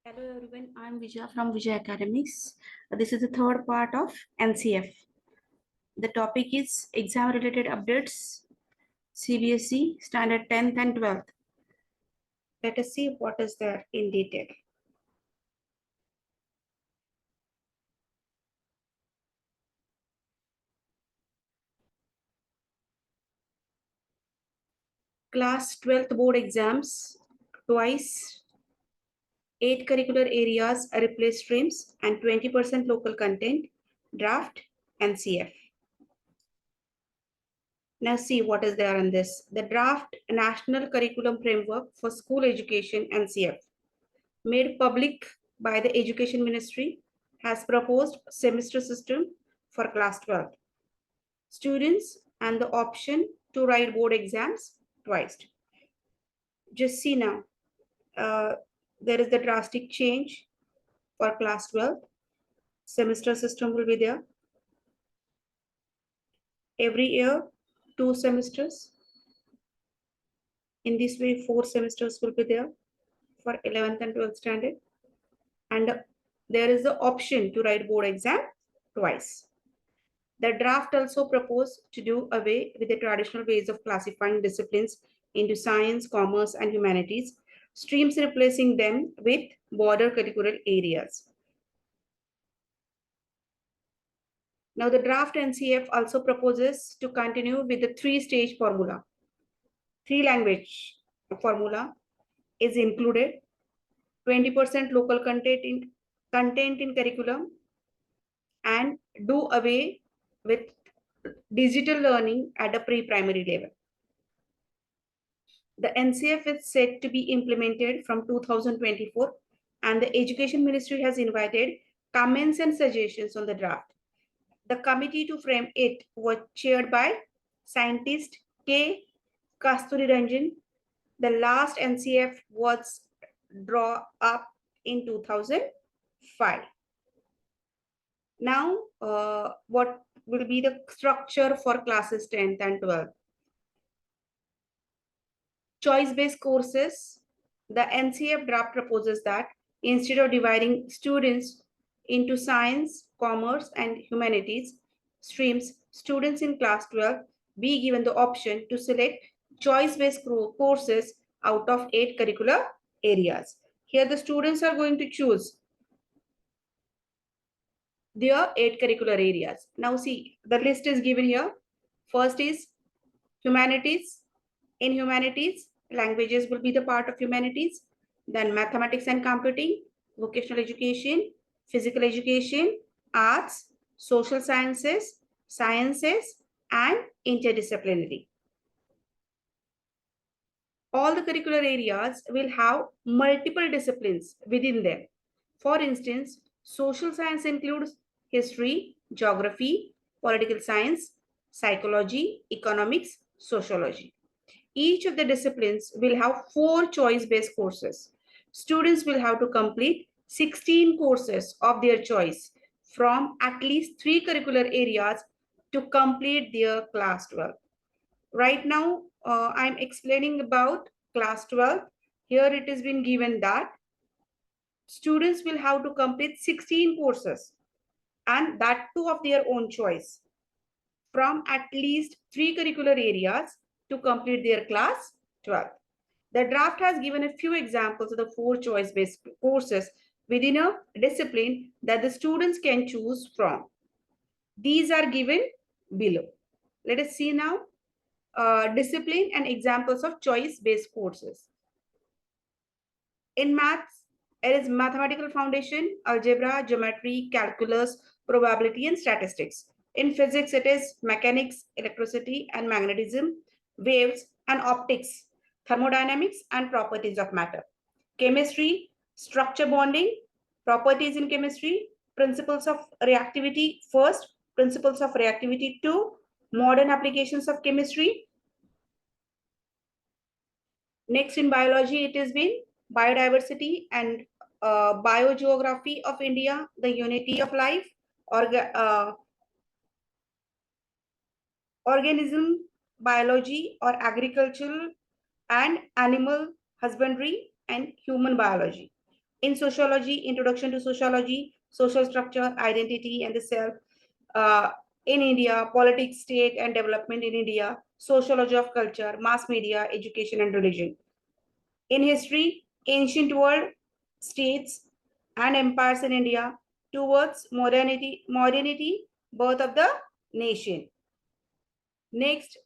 Hello everyone, I'm Vijay from Vijay Academics. This is the third part of NCF. The topic is exam related updates, CBSE standard 10th and 12th. Let us see what is there in detail. Class 12th board exams twice, 8 curricular areas replace streams and 20% local content, draft NCF. Now see what is there in this. The draft National Curriculum Framework for School Education NCF made public by the Education Ministry has proposed semester system for class 12 students and the option to write board exams twice. Just see now, there is the drastic change for class 12. Semester system will be there. Every year, 2 semesters. In this way, 4 semesters will be there for 11th and 12th standard. And there is the option to write board exam twice. The draft also proposed to do away with the traditional ways of classifying disciplines into science, commerce, and humanities, streams replacing them with border curricular areas. Now, the draft NCF also proposes to continue with the 3-stage formula. 3-language formula is included, 20% local content in curriculum, and do away with digital learning at a pre-primary level. The NCF is set to be implemented from 2024, and the Education Ministry has invited comments and suggestions on the draft. The committee to frame it was chaired by scientist K. Kasturi Ranjan. The last NCF was drawn up in 2005. Now, what will be the structure for classes 10th and 12th? Choice-based courses, the NCF draft proposes that instead of dividing students into science, commerce, and humanities streams, students in class 12 be given the option to select choice-based courses out of 8 curricular areas. Here the students are going to choose their 8 curricular areas. Now see, the list is given here. First is humanities. In humanities, languages will be the part of humanities. Then mathematics and computing, vocational education, physical education, arts, social sciences, sciences, and interdisciplinary. All the curricular areas will have multiple disciplines within them. For instance, social science includes history, geography, political science, psychology, economics, sociology. Each of the disciplines will have 4 choice-based courses. Students will have to complete 16 courses of their choice from at least 3 curricular areas to complete their class 12. Right now, I'm explaining about class 12. Here it has been given that students will have to complete 16 courses, and that too of their own choice, from at least 3 curricular areas to complete their class 12. The draft has given a few examples of the 4 choice-based courses within a discipline that the students can choose from. These are given below. Let us see now discipline and examples of choice-based courses. In maths, it is mathematical foundation, algebra, geometry, calculus, probability, and statistics. In physics, it is mechanics, electricity and magnetism, waves and optics, thermodynamics and properties of matter. Chemistry, structure bonding, properties in chemistry, principles of reactivity first, principles of reactivity 2, modern applications of chemistry. Next in biology, it has been biodiversity and biogeography of India, the unity of life, organism biology or agricultural and animal husbandry and human biology. In sociology, introduction to sociology, social structure, identity, and the self uh, in India, politics, state, and development in India, sociology of culture, mass media, education, and religion. In history, ancient world, states, and empires in India towards modernity, birth of the nation. Next,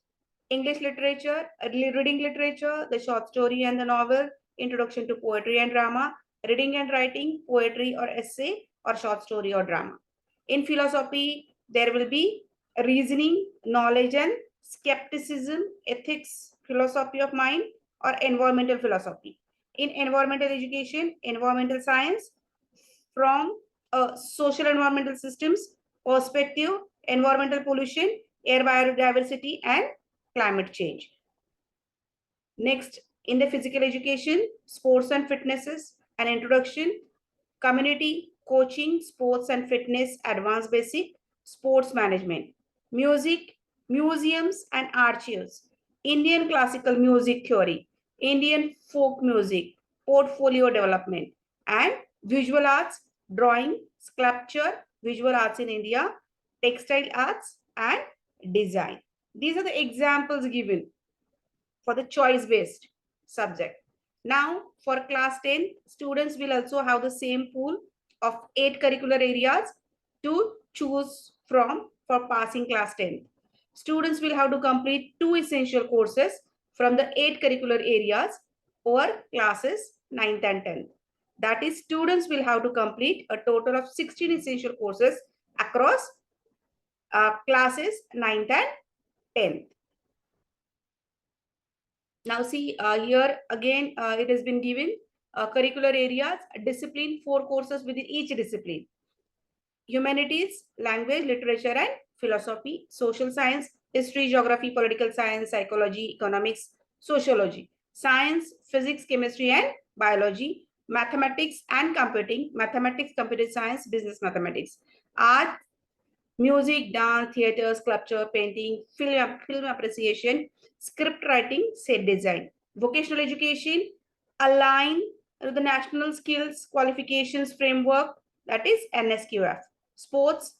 English literature, reading literature, the short story and the novel, introduction to poetry and drama, reading and writing, poetry or essay, or short story or drama. In philosophy, there will be reasoning, knowledge and skepticism, ethics, philosophy of mind, or environmental philosophy. In environmental education, environmental science, from social environmental systems perspective, environmental pollution, air biodiversity, and climate change. Next, in the physical education, sports and fitnesses, an introduction, community coaching, sports and fitness, advanced basic, sports management, music, museums and archives, Indian classical music theory, Indian folk music, portfolio development, and visual arts, drawing, sculpture, visual arts in India, textile arts, and design. These are the examples given for the choice-based subject. Now, for class 10, students will also have the same pool of 8 curricular areas to choose from for passing class 10. Students will have to complete 2 essential courses from the 8 curricular areas over classes 9th and 10th. That is, students will have to complete a total of 16 essential courses across classes 9th and 10th. Now see here again it has been given curricular areas, discipline, 4 courses within each discipline. Humanities, language, literature and philosophy, social science, history, geography, political science, psychology, economics, sociology, science, physics, chemistry and biology, mathematics and computing, mathematics, computer science, business mathematics, art, music, dance, theater, sculpture, painting, film appreciation, script writing, set design. Vocational education, align to the National Skills Qualifications Framework, that is NSQF. Sports,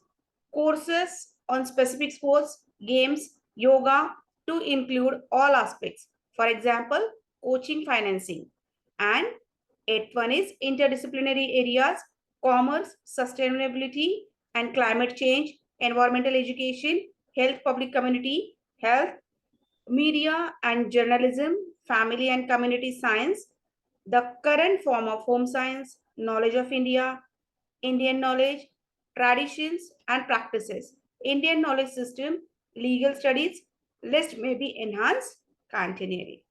courses on specific sports, games, yoga to include all aspects. For example, coaching, financing. And 8th one is interdisciplinary areas, commerce, sustainability and climate change, environmental education, health, public community, health, media and journalism, family and community science, the current form of home science, knowledge of India, Indian knowledge, traditions and practices, Indian knowledge system, legal studies, list may be enhanced continually.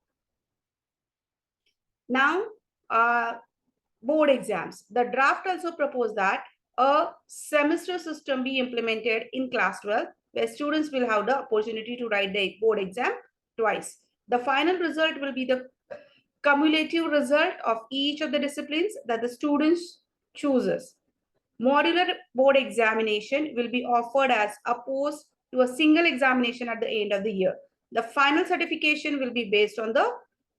Now, board exams. The draft also proposed that a semester system be implemented in class 12, where students will have the opportunity to write the board exam twice. The final result will be the cumulative result of each of the disciplines that the students chooses. Modular board examination will be offered as opposed to a single examination at the end of the year. The final certification will be based on the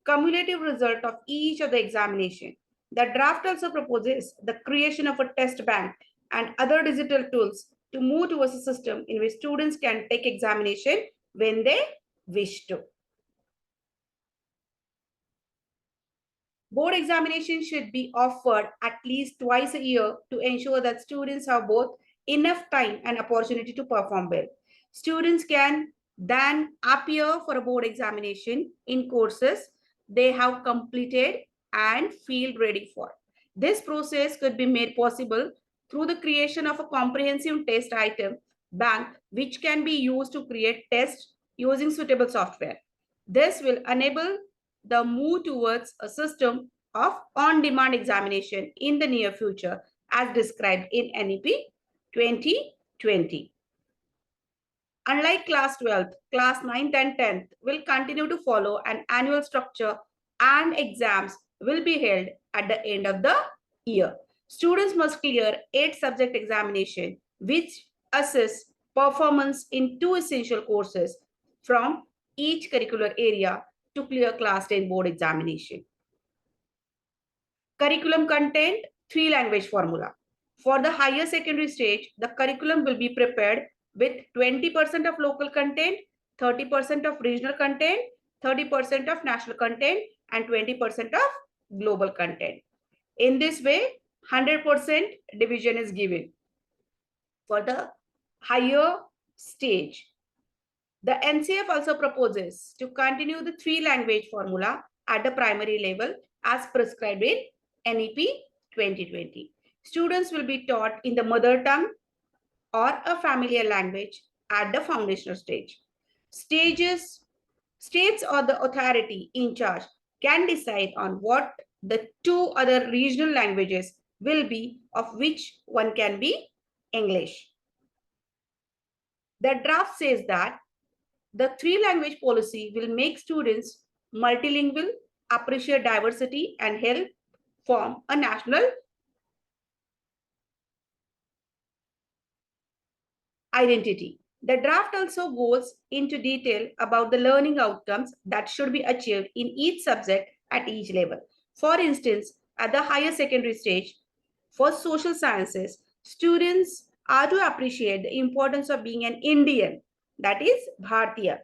cumulative result of each of the examination. The draft also proposes the creation of a test bank and other digital tools to move towards a system in which students can take examination when they wish to. Board examination should be offered at least twice a year to ensure that students have both enough time and opportunity to perform well. Students can then appear for a board examination in courses they have completed and feel ready for. This process could be made possible through the creation of a comprehensive test item bank, which can be used to create tests using suitable software. This will enable the move towards a system of on-demand examination in the near future as described in NEP 2020. Unlike class 12th, class 9th and 10th will continue to follow an annual structure and exams will be held at the end of the year. Students must clear 8 subject examination which assess performance in 2 essential courses from each curricular area to clear class 10 board examination. Curriculum content, three language formula. For the higher secondary stage, the curriculum will be prepared with 20% of local content, 30% of regional content, 30% of national content, and 20% of global content. In this way, 100% division is given. For the higher stage, the NCF also proposes to continue the three language formula at the primary level as prescribed in NEP 2020. Students will be taught in the mother tongue or a familiar language at the foundational stage. States or the authority in charge can decide on what the two other regional languages will be, of which one can be English. The draft says that the three language policy will make students multilingual, appreciate diversity, and help form a national identity. The draft also goes into detail about the learning outcomes that should be achieved in each subject at each level. For instance, at the higher secondary stage, for social sciences, students are to appreciate the importance of being an Indian, that is Bharatiya,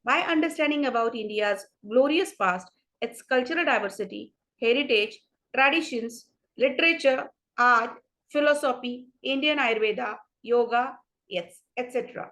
by understanding about India's glorious past, its cultural diversity, heritage, traditions, literature, art, philosophy, Indian Ayurveda, yoga, yes, etc.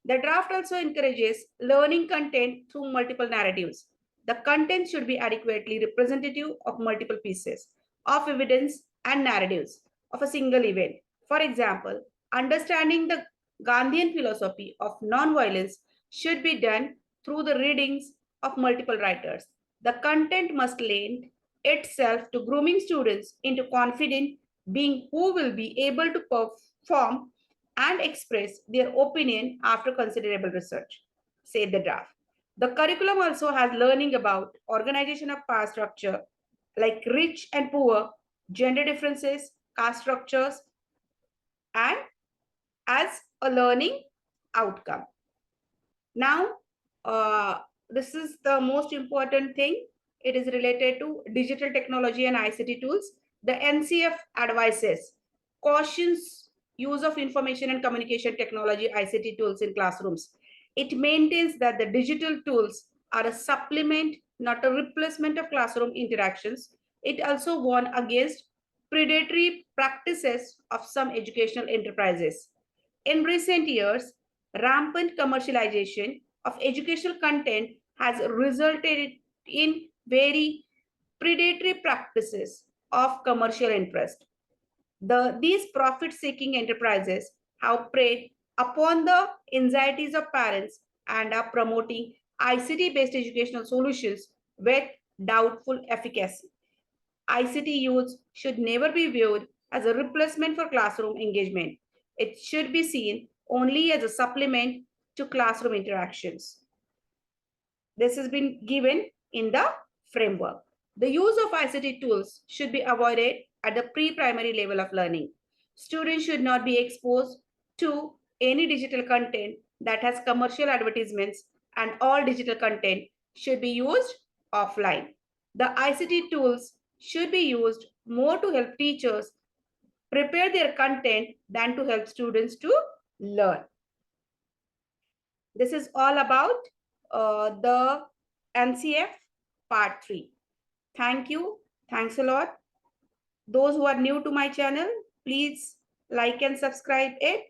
The draft also encourages learning content through multiple narratives. The content should be adequately representative of multiple pieces of evidence and narratives of a single event. For example, understanding the Gandhian philosophy of non-violence should be done through the readings of multiple writers. The content must lend itself to grooming students into confident being who will be able to perform and express their opinion after considerable research, said the draft. The curriculum also has learning about organization of power structure like rich and poor, gender differences, caste structures, and as a learning outcome. Now, this is the most important thing. It is related to digital technology and ICT tools. The NCF advises, cautions use of information and communication technology ICT tools in classrooms. It maintains that the digital tools are a supplement, not a replacement of classroom interactions. It also warns against predatory practices of some educational enterprises. In recent years, rampant commercialization of educational content has resulted in very predatory practices of commercial interest. These profit-seeking enterprises have preyed upon the anxieties of parents and are promoting ICT-based educational solutions with doubtful efficacy. ICT use should never be viewed as a replacement for classroom engagement. It should be seen only as a supplement to classroom interactions. This has been given in the framework. The use of ICT tools should be avoided at the pre-primary level of learning. Students should not be exposed to any digital content that has commercial advertisements, and all digital content should be used offline. The ICT tools should be used more to help teachers prepare their content than to help students to learn. This is all about the NCF part 3. Thank you. Thanks a lot. Those who are new to my channel, please like and subscribe it.